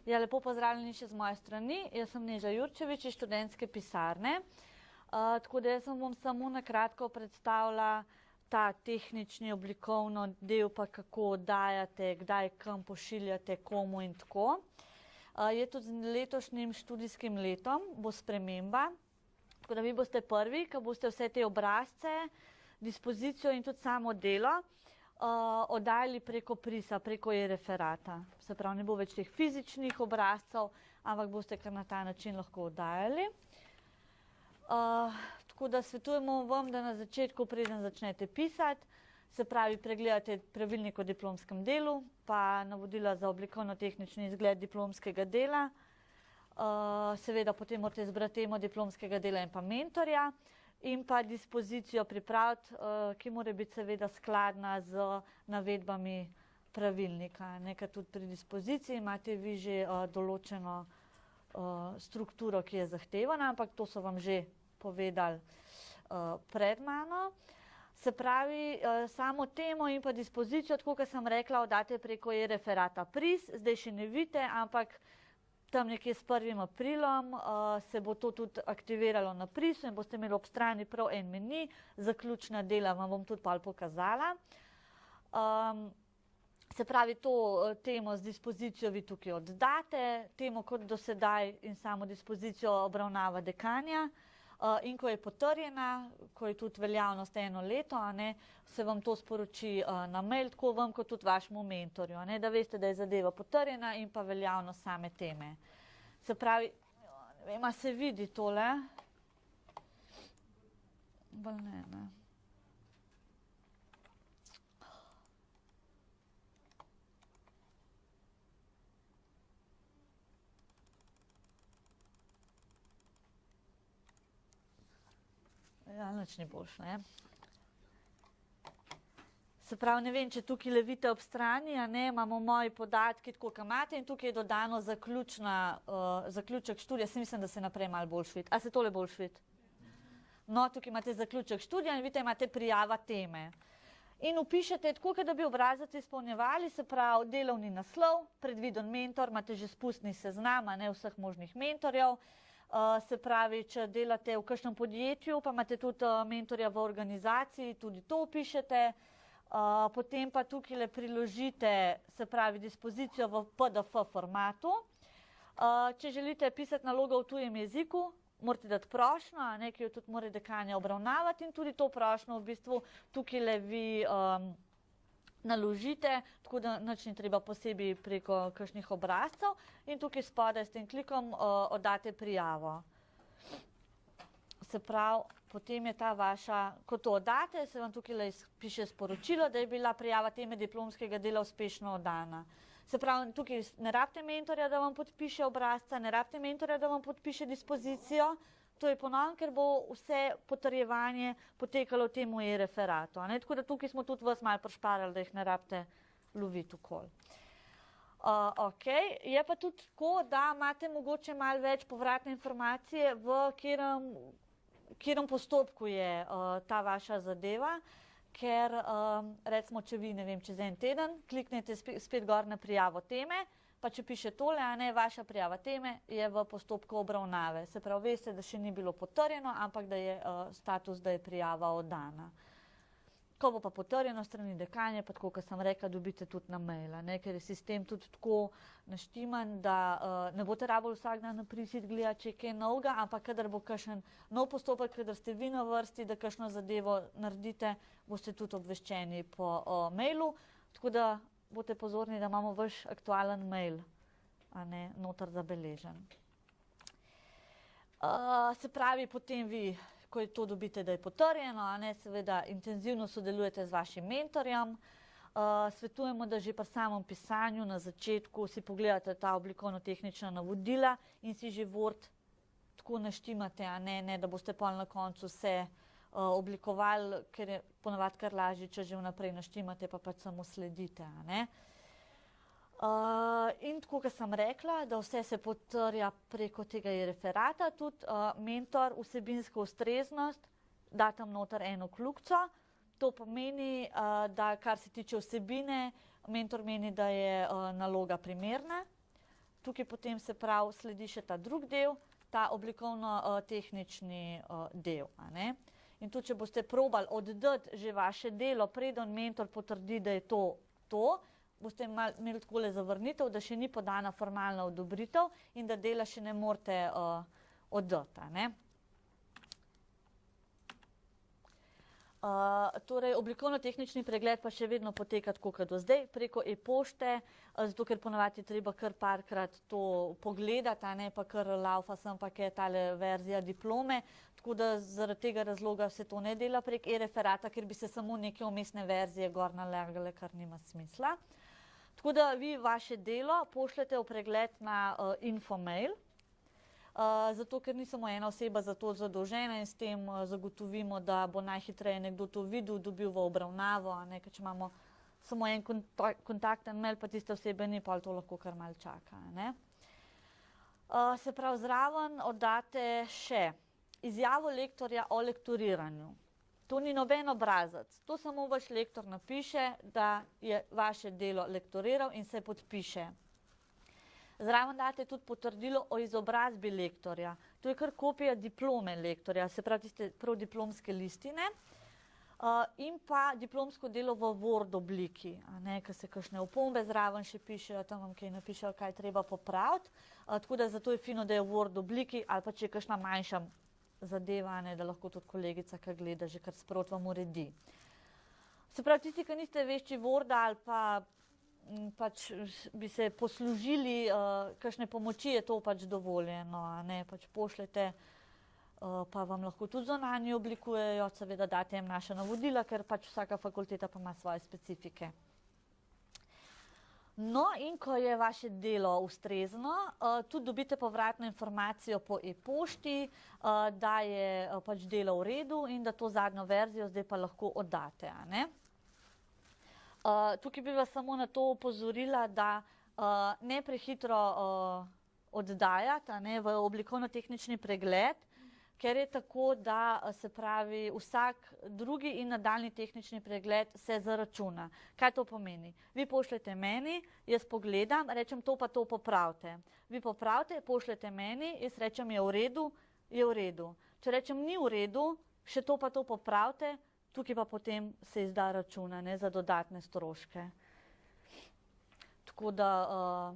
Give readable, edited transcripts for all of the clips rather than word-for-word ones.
Ja, lepo pozdravljeni še z moje strani. Jaz sem Neža Jurčevič iz študentske pisarne. Tako da jaz vam bom samo na kratko predstavila ta tehnični oblikovno del, pa kako oddajate, kdaj kam pošiljate, komu in tako. Je tudi z letošnjim študijskim letom bo sprememba. Tako da vi boste prvi, ki boste vse te obrazce, dispozicijo in tudi samo delo oddajali preko PRIS-a, preko e-referata. Se pravi, ne bo več teh fizičnih obrazcev, ampak boste kar na ta način lahko oddajali. Tako da svetujemo vam, da na začetku, preden začnete pisati, se pravi, pregledate pravilnik o diplomskem delu, pa navodila za oblikovno-tehnični izgled diplomskega dela. Seveda potem morate izbrati temo diplomskega dela in pa mentorja. In pa dispozicijo pripraviti, ki mora biti seveda skladna z navedbami pravilnika. Nekaj tudi pri dispoziciji imate vi že določeno strukturo, ki je zahtevana, ampak to so vam že povedali pred mano. Se pravi, samo temo in pa dispozicijo, tako kot sem rekla, oddate preko e-referata PRIS. Zdaj še ne vidite, ampak tam nekje s 1. aprilom se bo to tudi aktiviralo na PRIS-u in boste imeli ob strani prav en meni, zaključna dela vam bom tudi pol pokazala. Se pravi, to temo z dispozicijo vi tukaj oddate, temo kot do sedaj in samo dispozicijo obravnava dekanja. In ko je potrjena, ko je tudi veljavnost 1 leto, se vam to sporoči na mail, tako vam kot tudi vašemu mentorju, da veste, da je zadeva potrjena in pa veljavnost same teme. Se pravi, ne vem, a se vidi tole? Bolj ne. Ja, nič ni boljš, ne. Se pravi, ne vem, če tukaj le vidite ob strani, imamo moji podatki, tako kot imate, in tukaj je dodano zaključek študija. Si mislim, da se naprej malo boljš vidi. A se tole boljš vidi? No, tukaj imate zaključek študija in vidite, imate prijava teme. In vpišete tako, da bi obrazec izpolnjevali, se pravi, delovni naslov, predviden mentor, imate že spustni seznam, vseh možnih mentorjev. Se pravi, če delate v kakšnem podjetju, pa imate tudi mentorja v organizaciji, tudi to vpišete. Potem pa tukaj priložite, se pravi, dispozicijo v PDF formatu. Če želite pisati nalogo v tujem jeziku, morate dati prošnjo, ki jo tudi mora dekanja obravnavati in tudi to prošnjo v bistvu tukaj vi naložite, tako da nič ni treba posebej preko kakšnih obrazcev in tukaj spodaj s tem klikom oddate prijavo. Se pravi, potem je ta vaša, ko to oddate, se vam tukaj piše sporočilo, da je bila prijava teme diplomskega dela uspešno oddana. Se pravi, tukaj ne rabite mentorja, da vam podpiše obrazca, ne rabite mentorja, da vam podpiše dispozicijo. To je ponovno, ker bo vse potrjevanje potekalo v tem e-referatu. Tako da tukaj smo tudi vas malo prišparali, da jih ne rabite loviti okoli. Je pa tudi tako, da imate mogoče malo več povratne informacije, v katerem postopku je ta vaša zadeva, ker recimo, če vi, ne vem, čez en teden kliknete spet gor na prijavo teme, pa če piše tole, vaša prijava teme je v postopku obravnave. Se pravi, veste, da še ni bilo potrjeno, ampak da je status, da je prijava oddana. Ko bo pa potrjeno strani dekanje, pa tako, kot sem rekla, dobite tudi na maila, ker je sistem tudi tako naštiman, da ne boste rabili vsak dan na PRIS gledati, če je kaj novega, ampak kadar bo kakšen nov postopek, kadar ste vi na vrsti, da kakšno zadevo naredite, boste tudi obveščeni po mailu, tako da boste pozorni, da imamo vaš aktualen mail, noter zabeležen. Se pravi, potem vi, ko to dobite, da je potrjeno, seveda intenzivno sodelujete z vašim mentorjem. Svetujemo, da že pri samem pisanju na začetku si pogledate ta oblikovno-tehnična navodila in si že Word tako naštimate, da boste pol na koncu vse oblikovali, ker je ponavadi kar lažje, če že vnaprej naštimate, pa pač samo sledite. In tako, kot sem rekla, da vse se potrja preko tega e-referata, tudi mentor vsebinsko ustreznost da tam noter eno kljukico. To pomeni, da kar se tiče vsebine, mentor meni, da je naloga primerna. tukaj potem se pravi sledi še ta drug del, ta oblikovno-tehnični del. A ne? In tudi, če boste probali oddati že vaše delo, preden mentor potrdi, da je to, boste imeli takole zavrnitev, da še ni podana formalna odobritev in da dela še ne morete oddati. A ne? Torej, oblikovno-tehnični pregled pa še vedno poteka tako kot do zdaj, preko e-pošte, zato ker ponavadi je treba kar parkrat to pogledati, a ne pa kar laufa sem pa je tale verzija diplome, tako da zaradi tega razloga se to ne dela prek e-referata, ker bi se samo neke umestne verzije gor nalegale, kar nima smisla. Tako da vi vaše delo pošljete v pregled na infomail, zato ker ni samo ena oseba za to zadolžena in s tem zagotovimo, da bo najhitreje nekdo to videl, dobil v obravnavo, a ne, ker če imamo samo en kontakten mail, pa tiste osebe ni, pa to lahko kar malo čaka. Ne. Se pravi, zraven oddate še izjavo lektorja o lektoriranju. To ni noben obrazac, to samo vaš lektor napiše, da je vaše delo lektoriral in se podpiše. Zraven date tudi potrdilo o izobrazbi lektorja. To je kar kopija diplome lektorja, se pravi tiste prav diplomske listine in pa diplomsko delo v Word obliki, ker se kakšne opombe zraven še pišejo, tam vam kaj napišejo, kaj treba popraviti. Tako da zato je fino, da je v Word obliki ali pa če je kakšna manjša zadeva, da lahko tudi kolegica, ki gleda, že kar sprot vam uredi. Se pravi, tisti, ki niste vešči Worda ali pa pač bi se poslužili kakšne pomoči, je to pač dovoljeno, ne, pač pošljete, pa vam lahko tudi zunanji oblikujejo, seveda date jim naša navodila, ker pač vsaka fakulteta pa ima svoje specifike. No, in ko je vaše delo ustrezno, tudi dobite povratno informacijo po e-pošti, da je pač delo v redu in da to zadnjo verzijo zdaj pa lahko oddate, a ne. Tukaj bi vas samo na to opozorila, da ne prehitro oddajati v oblikovno-tehnični pregled, ker je tako, da se pravi vsak drugi in nadaljni tehnični pregled se zaračuna. Kaj to pomeni? Vi pošljete meni, jaz pogledam, rečem to pa to popravite. Vi popravite, pošljete meni, jaz rečem je v redu, je v redu. Če rečem ni v redu, še to pa to popravite, tukaj pa potem se izda računa, ne, za dodatne stroške. Tako da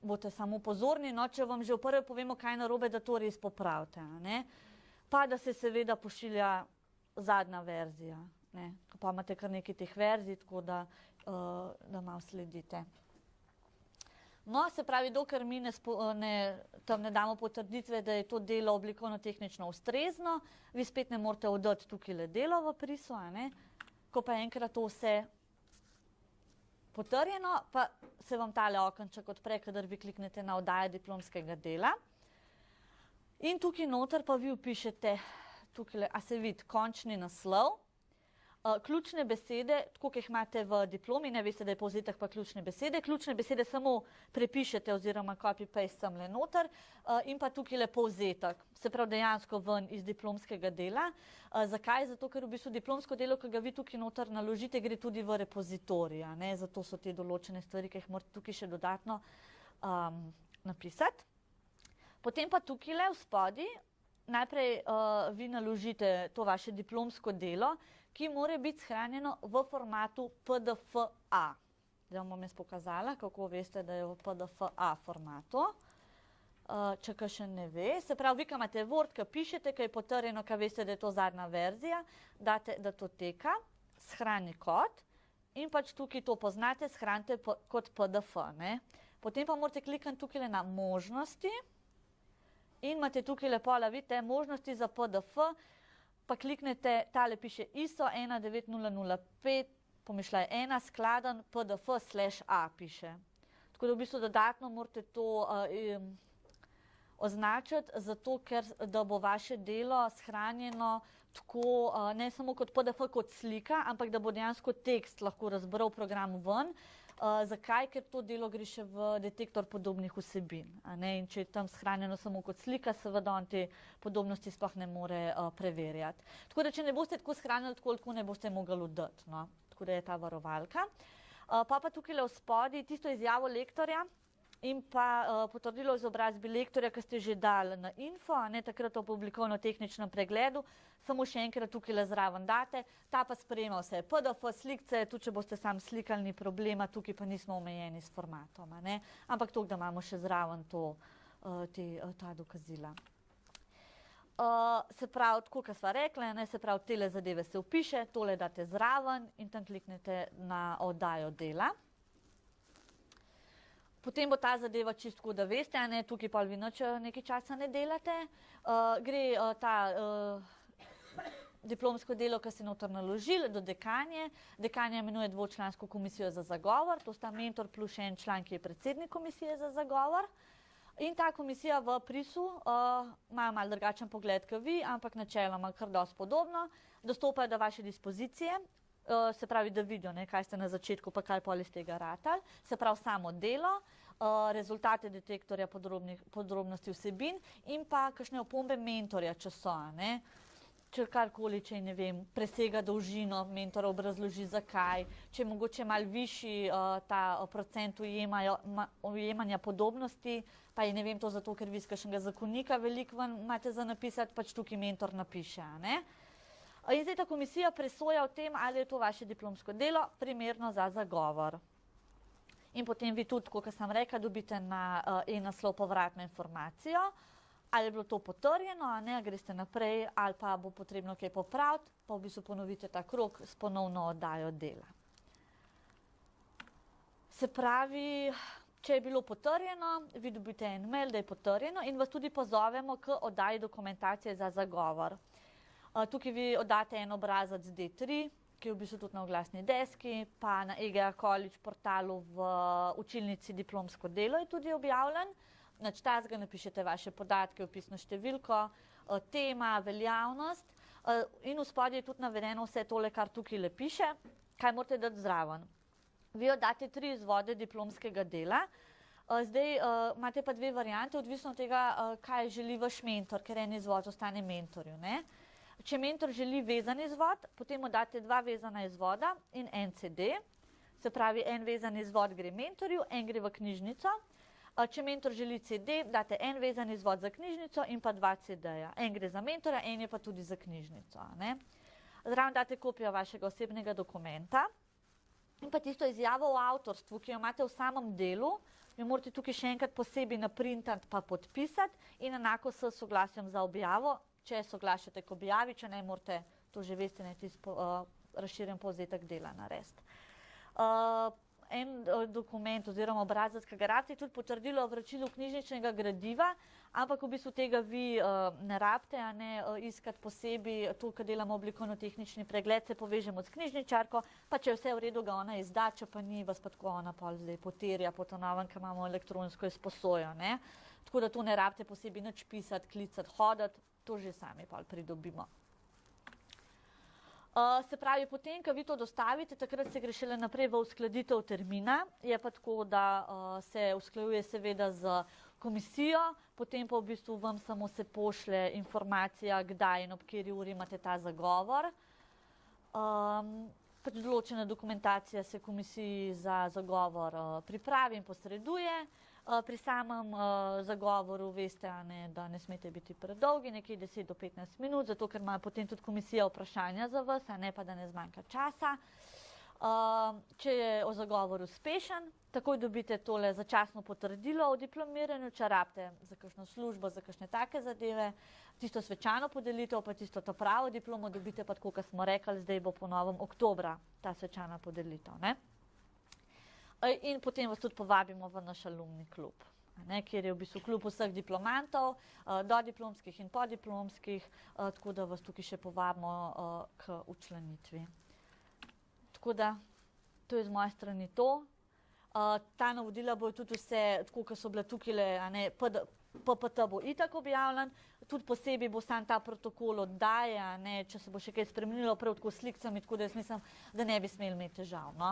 boste samo pozorni, no, če vam že v prvi povemo, kaj narobe, da to res popravite, ne. Pa da se seveda pošilja zadnja verzija, ne. Pa imate kar nekaj teh verzij, tako da malo sledite. No, se pravi, dokler mi ne damo potrditve, da je to delo oblikovno-tehnično ustrezno, vi spet ne morete oddati tukaj delo v prisu, a ne. Ko pa enkrat to vse potrjeno, pa se vam tale okenček odpre, kadar vi kliknete na oddajo diplomskega dela. In tukaj noter pa vi vpišete, tukaj, a se vidi, končni naslov, ključne besede, tako kot jih imate v diplomi, ne veste, da je povzetek pa ključne besede samo prepišete oziroma copy-paste semle noter in pa tukaj povzetek, se pravi dejansko ven iz diplomskega dela. Zakaj? Zato, ker v bistvu diplomsko delo, ki ga vi tukaj noter naložite, gre tudi v repozitorij, ne? Zato so te določene stvari, ki jih morate tukaj še dodatno napisati. Potem pa tukaj v spodaj, najprej vi naložite to vaše diplomsko delo, ki mora biti shranjeno v formatu PDF-A. Zdaj vam bom jaz pokazala, kako veste, da je v PDF-A formatu. Če kaj še ne ve. Se pravi, vi, ki imate Word, ki pišete, ki je potrjeno, ki veste, da je to zadnja verzija, date datoteka, shrani kot in pač tukaj to poznate, shranite kot PDF. Ne? Potem pa morate klikati tukaj na možnosti in imate tukaj lepola, vidite, možnosti za PDF, pa kliknete, tale piše ISO 19005, pomišljaj 1, skladen PDF/A piše. Tako da v bistvu dodatno morate to označiti, zato ker da bo vaše delo shranjeno tako ne samo kot PDF, kot slika, ampak da bo dejansko tekst lahko razbral program ven. Zakaj? Ker to delo gre še v detektor podobnih vsebin. In če je tam shranjeno samo kot slika, seveda on te podobnosti sploh ne more preverjati. Tako da, če ne boste tako shranili, tako ne boste mogli oddati. No? Tako da je ta varovalka. Pa tukaj v spodaj tisto izjavo lektorja, in pa potrdilo izobrazbi lektorja, ki ste že dali na info, ne takrat o oblikovno-tehničnem pregledu, samo še enkrat tukaj zraven date, ta pa sprejema vse PDF, slikce, tudi če boste sam slikali, ni problema, tukaj pa nismo omejeni s formatom, ne? Ampak to, da imamo še zraven ta dokazila. Se pravi, tako kot sva rekla, ne, se pravi, tele zadeve se vpiše, tole date zraven in tam kliknete na oddajo dela. Potem bo ta zadeva čisto, da veste, a ne, tukaj pa vi noč nekaj časa ne delate. Gre ta diplomsko delo, ki ste noter naložili, do dekanje. Dekanja imenuje dvočlansko komisijo za zagovor, to sta mentor plus še en član, ki je predsednik komisije za zagovor. In ta komisija v prisu ima malo drugačen pogled kot vi, ampak načeloma kar dosti podobno. Dostopajo do vaše dispozicije, se pravi, da vidijo, ne, kaj ste na začetku, pa kaj pol iz tega ratali. Se pravi, samo delo, rezultate detektorja podrobnosti vsebin in pa kakšne opombe mentorja, če so, ne. Če karkoli, če ne vem, presega dolžino, mentor obrazloži zakaj, če je mogoče malo višji ta procent ujemanja podobnosti, pa je ne vem to zato, ker vi iz kakšnega zakonika veliko ven imate za napisati, pač tukaj mentor napiše, ne. In zdaj ta komisija presoja o tem, ali je to vaše diplomsko delo primerno za zagovor. In potem vi tudi, kot sem rekla, dobite na e-naslov povratno informacijo, ali je bilo to potrjeno, a ne, greste naprej, ali pa bo potrebno kaj popraviti, pa v bistvu ponovite ta krog s ponovno oddajo dela. Se pravi, če je bilo potrjeno, vi dobite en mail, da je potrjeno in vas tudi pozovemo k oddaji dokumentacije za zagovor. Tukaj vi oddate en obrazac D3, ki je v bistvu tudi na oglasni deski, pa na EGA College portalu v učilnici diplomsko delo je tudi objavljen. Nič tazga, napišete vaše podatke, opisno številko, tema, veljavnost in v spodje je tudi navedeno vse tole, kar tukaj le piše, kaj morate dati zraven. Vi oddate 3 izvode diplomskega dela, zdaj imate pa 2 variante, odvisno od tega, kaj želi vaš mentor, ker en izvod ostane mentorju, ne. Če mentor želi vezan izvod, potem oddate 2 vezana izvoda in en CD, se pravi, en vezan izvod gre mentorju, en gre v knjižnico. Če mentor želi CD, date en vezan izvod za knjižnico in pa 2 CD-ja. En gre za mentorja, en je pa tudi za knjižnico, ne. Zraven date kopijo vašega osebnega dokumenta in pa tisto izjavo o avtorstvu, ki jo imate v samem delu, jo morate tukaj še enkrat posebej naprintati pa podpisati in enako s soglasjem za objavo, če soglašate k objavi, če ne morate, to že veste, ne, tisti razširjen povzetek dela narediti. En dokument oziroma obrazac, ki ga rabite, tudi potrdilo o vračilu knjižničnega gradiva, ampak v bistvu tega vi ne rabite, a ne iskati posebej, to, ko delamo oblikovno-tehnični pregled, se povežemo s knjižničarko, pa če je vse v redu, ga ona izda, če pa ni, vas pa tako ona pol zdaj poterja po to novem, ker imamo elektronsko izposojo, ne. Tako da to ne rabite posebej nič pisati, klicati, hoditi, to že sami pol pridobimo. Se pravi, potem, ko vi to dostavite, takrat se gre šele naprej v uskladitev termina, je pa tako, da se usklajuje seveda z komisijo, potem pa v bistvu vam samo se pošlje informacija, kdaj in ob kateri uri imate ta zagovor. Pač določena dokumentacija se komisiji za zagovor pripravi in posreduje. Pri samem zagovoru veste, a ne, da ne smete biti predolgi, nekje 10 do 15 minut, zato ker ima potem tudi komisija vprašanja za vas, a ne pa da ne zmanjka časa. Če je o zagovoru uspešen, takoj dobite tole začasno potrdilo o diplomiranju, če rabite za kakšno službo, za kakšne take zadeve, tisto svečano podelitev, pa tisto to pravo diplomo dobite pa tako, kot smo rekli, zdaj bo po novem oktobra ta svečana podelitev, ne. In potem vas tudi povabimo v naš alumni klub, ne, kjer je v bistvu klub vseh diplomantov, dodiplomskih in podiplomskih, tako da vas tukaj še povabimo k včlanitvi. Tako da, to je z moje strani to. Ta navodila bojo tudi vse, tako kot so bile tukajle, a ne, PPT bo itak objavljen, tudi posebej bo sam ta protokol oddaje, a ne, če se bo še kaj spremenilo, prav tako s slikcami, tako da jaz mislim, da ne bi smeli imeti težav, no.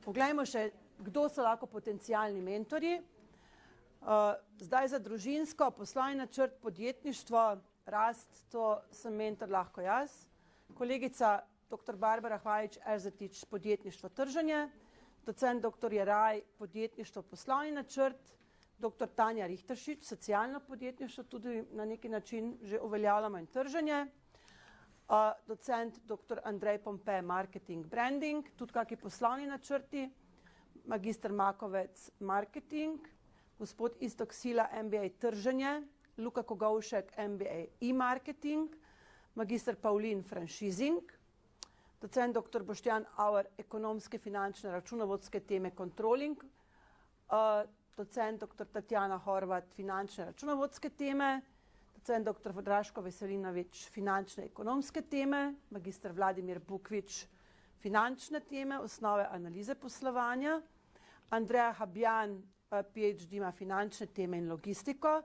Poglejmo še, kdo so lahko potencialni mentorji. Zdaj za družinsko, poslovni načrt, podjetništvo, rast, to sem mentor lahko jaz. kolegica dr. Barbara Hvajić-Erzetič, podjetništvo trženje, docent dr. Jeraj, podjetništvo poslovni načrt, dr. Tanja Richteršič, socialno podjetništvo, tudi na neki način že uveljavljamo in trženje, docent dr. Andrej Pompe, marketing, branding, tudi kakšni poslovni načrti, magister Makovec, marketing, gospod Iztok Sila, MBA trženje, Luka Kogovšek, MBA e-marketing, magister Pavlin, franšizing, docent dr. Boštjan Auer, ekonomske, finančne, računovodske teme, controlling, docent dr. Tatjana Horvat, finančne, računovodske teme, docent dr. Draško Veselinovič, finančne, ekonomske teme, magister Vladimir Bukvič, finančne teme, osnove analize poslovanja, Andreja Habjan, PhD, ima finančne teme in logistiko.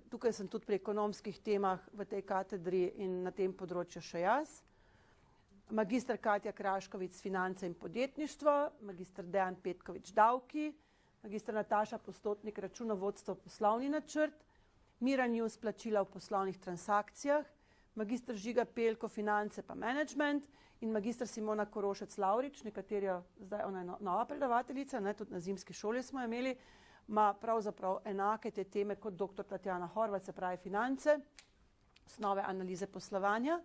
Tukaj sem tudi pri ekonomskih temah v tej katedri in na tem področju še jaz. Magister Katja Kraškovic, finance in podjetništvo, magister Dejan Petkovič, davki, magister Nataša Postotnik, računovodstvo, poslovni načrt, Mira News, plačila v poslovnih transakcijah, magister Žiga Pelko, finance pa management in magister Simona Korošec-Lavrič, nekateri, zdaj ona je nova predavateljica, ne, tudi na zimski šoli smo imeli, ima pravzaprav enake te teme kot dr. Tatjana Horvat, se pravi finance, osnove analize poslovanja.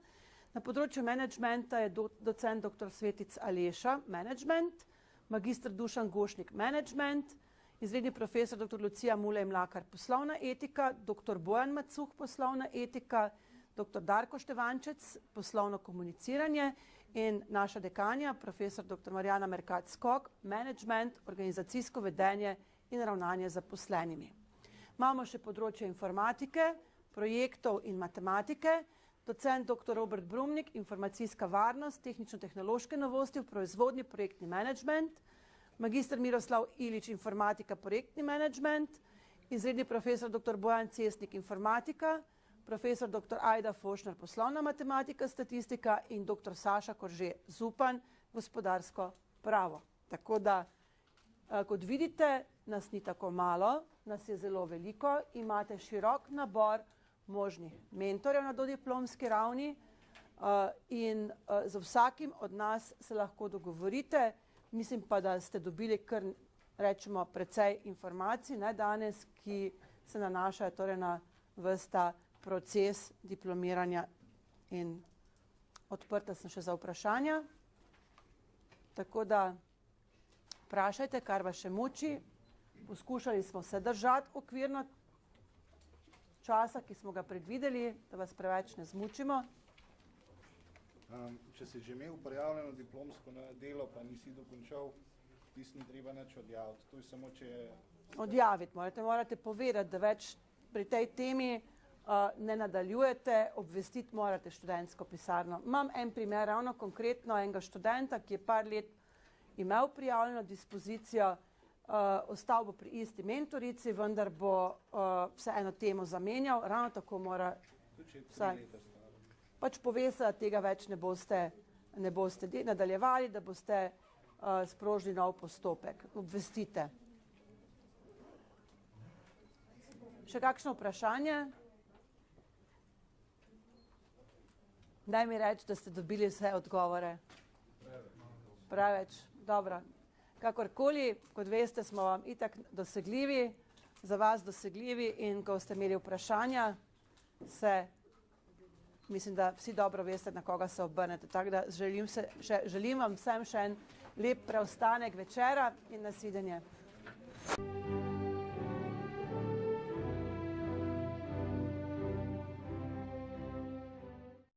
Na področju managementa je docent dr. Svetic Aleša, management, magister Dušan Gošnik, management, izredni profesor dr. Lucija Mulej Mlakar, poslovna etika, dr. Bojan Macuh, poslovna etika, dr. Darko Števančec, poslovno komuniciranje in naša dekanja, profesor dr. Marjana Merkat-Skok, management, organizacijsko vedenje in ravnanje z zaposlenimi. Imamo še področje informatike, projektov in matematike, docent dr. Robert Brumnik, informacijska varnost, tehnično-tehnološke novosti v proizvodnji, projektni management, magister Miroslav Ilič, informatika, projektni management, izredni profesor dr. Bojan Cesnik, informatika, profesor dr. Ajda Fošner, poslovna matematika, statistika in dr. Saša Korže Zupan, gospodarsko pravo. Tako da, kot vidite, nas ni tako malo, nas je zelo veliko, imate širok nabor možnih mentorjev na dodiplomski ravni in z vsakim od nas se lahko dogovorite. Mislim pa, da ste dobili kar, rečemo, precej informacij, ne danes, ki se nanašajo torej na ves ta proces diplomiranja in odprta sem še za vprašanja. Tako da vprašajte, kar vas še muči. Poskušali smo se držati okvirno časa, ki smo ga predvideli, da vas preveč ne zmučimo. Če si že imel prijavljeno diplomsko delo, pa nisi dokončal, tisti ni treba nič odjaviti. To je samo, če je... Odjaviti morate povedati, da več pri tej temi ne nadaljujete, obvestiti morate študentsko pisarno. Imam en primer, ravno konkretno enega študenta, ki je par let imel prijavljeno dispozicijo, ostal bo pri isti mentorici, vendar bo vseeno temo zamenjal, ravno tako mora vsaj... Pač pove se, da tega več ne boste nadaljevali, da boste sprožili nov postopek. Obvestite. Še kakšno vprašanje? Daj mi reči, da ste dobili vse odgovore. Preveč. Dobro. Kakorkoli, kot veste, smo vam itak dosegljivi, za vas dosegljivi in ko ste imeli vprašanja, mislim, da vsi dobro veste, na koga se obrnete. Tako da želim vam vsem še en lep preostanek večera in nasvidenje.